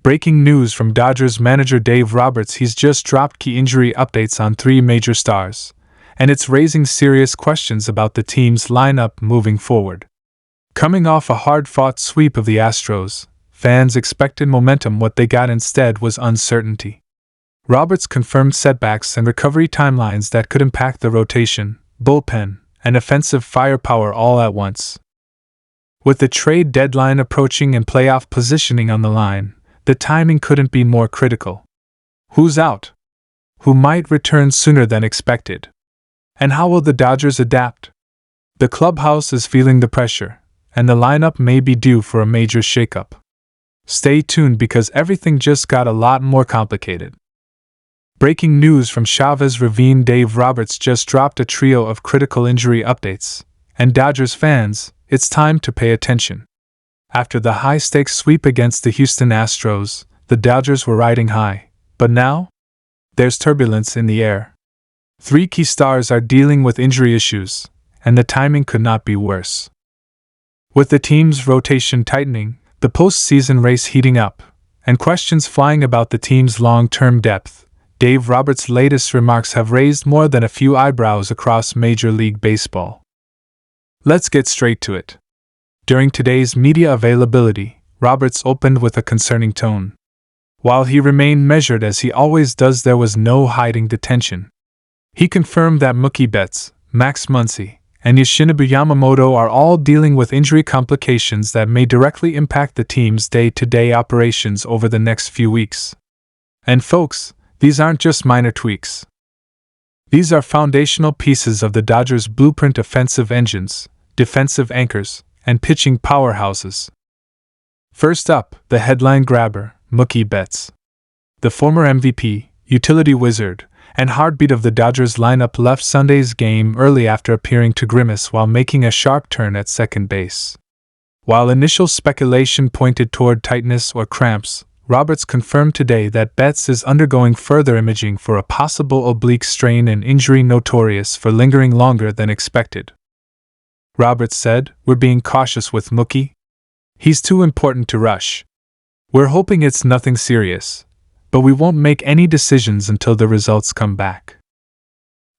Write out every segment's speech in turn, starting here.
Breaking news from Dodgers manager Dave Roberts: he's just dropped key injury updates on 3 major stars, and it's raising serious questions about the team's lineup moving forward. Coming off a hard-fought sweep of the Astros, fans expected momentum. What they got instead was uncertainty. Roberts confirmed setbacks and recovery timelines that could impact the rotation, bullpen, and offensive firepower all at once. With the trade deadline approaching and playoff positioning on the line, the timing couldn't be more critical. Who's out? Who might return sooner than expected? And how will the Dodgers adapt? The clubhouse is feeling the pressure, and the lineup may be due for a major shakeup. Stay tuned because everything just got a lot more complicated. Breaking news from Chavez Ravine: Dave Roberts just dropped a trio of critical injury updates, and Dodgers fans, it's time to pay attention. After the high-stakes sweep against the Houston Astros, the Dodgers were riding high, but now? There's turbulence in the air. 3 key stars are dealing with injury issues, and the timing could not be worse. With the team's rotation tightening, the postseason race heating up, and questions flying about the team's long-term depth, Dave Roberts' latest remarks have raised more than a few eyebrows across Major League Baseball. Let's get straight to it. During today's media availability, Roberts opened with a concerning tone. While he remained measured as he always does, there was no hiding the tension. He confirmed that Mookie Betts, Max Muncy, and Yoshinobu Yamamoto are all dealing with injury complications that may directly impact the team's day-to-day operations over the next few weeks. And folks, these aren't just minor tweaks. These are foundational pieces of the Dodgers' blueprint: offensive engines, defensive anchors, and pitching powerhouses. First up, the headline grabber, Mookie Betts. The former MVP, utility wizard, and heartbeat of the Dodgers lineup left Sunday's game early after appearing to grimace while making a sharp turn at second base. While initial speculation pointed toward tightness or cramps, Roberts confirmed today that Betts is undergoing further imaging for a possible oblique strain, an injury notorious for lingering longer than expected. Roberts said, "We're being cautious with Mookie. He's too important to rush. We're hoping it's nothing serious, but we won't make any decisions until the results come back."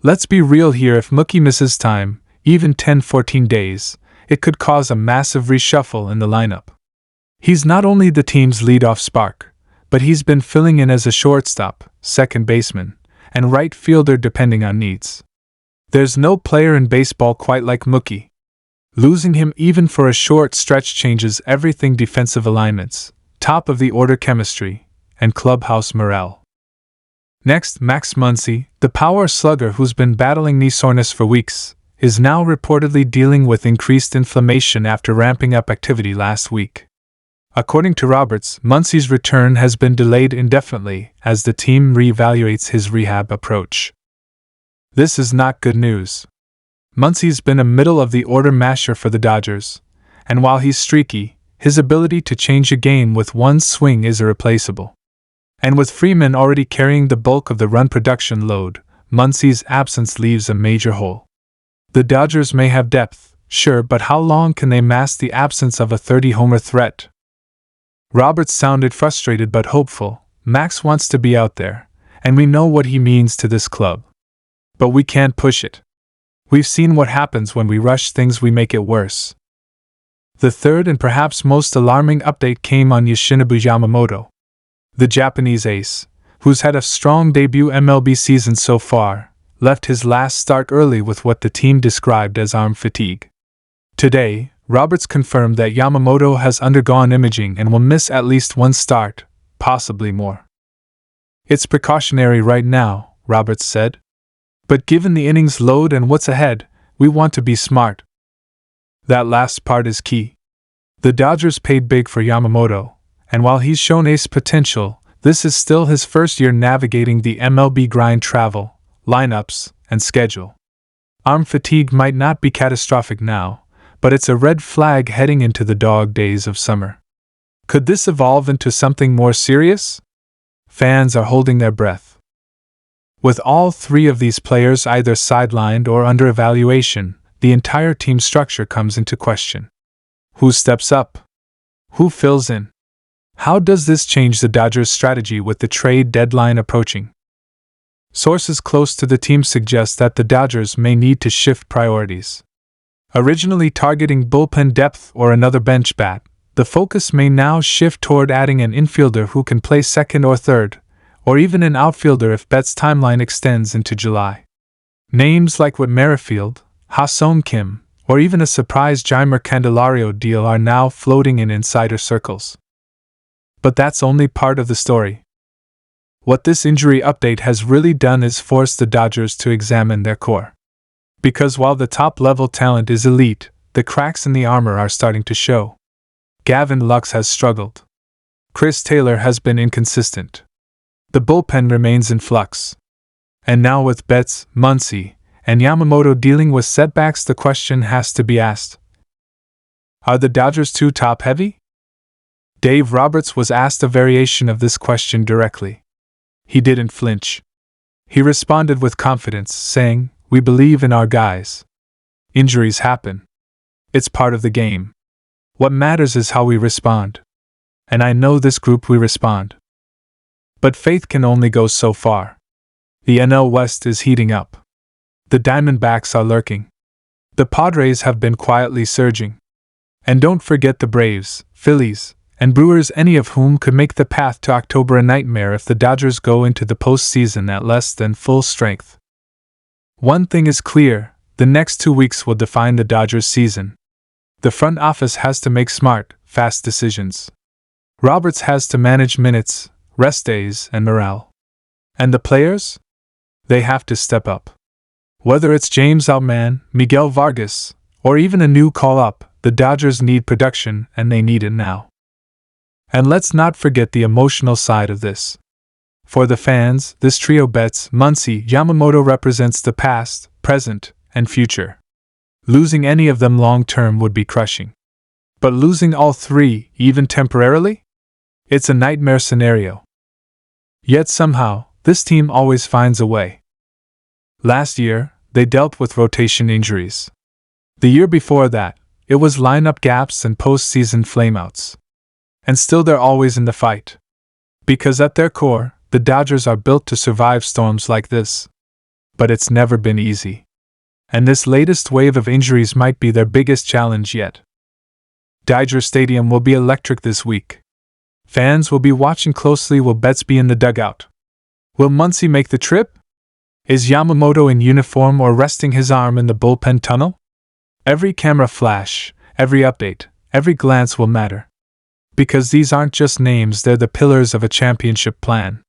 Let's be real here: if Mookie misses time, even 10-14 days, it could cause a massive reshuffle in the lineup. He's not only the team's leadoff spark, but he's been filling in as a shortstop, second baseman, and right fielder depending on needs. There's no player in baseball quite like Mookie. Losing him even for a short stretch changes everything: defensive alignments, top-of-the-order chemistry, and clubhouse morale. Next, Max Muncy, the power slugger who's been battling knee soreness for weeks, is now reportedly dealing with increased inflammation after ramping up activity last week. According to Roberts, Muncy's return has been delayed indefinitely as the team reevaluates his rehab approach. This is not good news. Muncy's been a middle-of-the-order masher for the Dodgers, and while he's streaky, his ability to change a game with one swing is irreplaceable. And with Freeman already carrying the bulk of the run production load, Muncy's absence leaves a major hole. The Dodgers may have depth, sure, but how long can they mask the absence of a 30-homer threat? Roberts sounded frustrated but hopeful. Max wants to be out there, and we know what he means to this club. But we can't push it. We've seen what happens when we rush things: we make it worse. The third and perhaps most alarming update came on Yoshinobu Yamamoto. The Japanese ace, who's had a strong debut MLB season so far, left his last start early with what the team described as arm fatigue. Today, Roberts confirmed that Yamamoto has undergone imaging and will miss at least one start, possibly more. "It's precautionary right now," Roberts said. "But given the innings load and what's ahead, we want to be smart." That last part is key. The Dodgers paid big for Yamamoto, and while he's shown ace potential, this is still his first year navigating the MLB grind: travel, lineups, and schedule. Arm fatigue might not be catastrophic now, but it's a red flag heading into the dog days of summer. Could this evolve into something more serious? Fans are holding their breath. With all 3 of these players either sidelined or under evaluation, the entire team structure comes into question. Who steps up? Who fills in? How does this change the Dodgers' strategy with the trade deadline approaching? Sources close to the team suggest that the Dodgers may need to shift priorities. Originally targeting bullpen depth or another bench bat, the focus may now shift toward adding an infielder who can play second or third, or even an outfielder if Betts' timeline extends into July. Names like Whit Merrifield, Ha-Seong Kim, or even a surprise Jeimer Candelario deal are now floating in insider circles. But that's only part of the story. What this injury update has really done is force the Dodgers to examine their core. Because while the top-level talent is elite, the cracks in the armor are starting to show. Gavin Lux has struggled. Chris Taylor has been inconsistent. The bullpen remains in flux. And now with Betts, Muncy, and Yamamoto dealing with setbacks, the question has to be asked. Are the Dodgers too top-heavy? Dave Roberts was asked a variation of this question directly. He didn't flinch. He responded with confidence, saying, "We believe in our guys. Injuries happen. It's part of the game. What matters is how we respond. And I know this group we respond." But faith can only go so far. The NL West is heating up. The Diamondbacks are lurking. The Padres have been quietly surging. And don't forget the Braves, Phillies, and Brewers, any of whom could make the path to October a nightmare if the Dodgers go into the postseason at less than full strength. One thing is clear, the next 2 weeks will define the Dodgers' season. The front office has to make smart, fast decisions. Roberts has to manage minutes, rest days, and morale. And the players? They have to step up. Whether it's James Outman, Miguel Vargas, or even a new call-up, the Dodgers need production, and they need it now. And let's not forget the emotional side of this. For the fans, this trio Betts, Muncy, Yamamoto represents the past, present, and future. Losing any of them long-term would be crushing. But losing all three, even temporarily? It's a nightmare scenario. Yet somehow, this team always finds a way. Last year, they dealt with rotation injuries. The year before that, it was lineup gaps and postseason flameouts. And still they're always in the fight. Because at their core, the Dodgers are built to survive storms like this. But it's never been easy. And this latest wave of injuries might be their biggest challenge yet. Dodger Stadium will be electric this week. Fans will be watching closely. Will Betts be in the dugout? Will Muncy make the trip? Is Yamamoto in uniform or resting his arm in the bullpen tunnel? Every camera flash, every update, every glance will matter. Because these aren't just names, they're the pillars of a championship plan.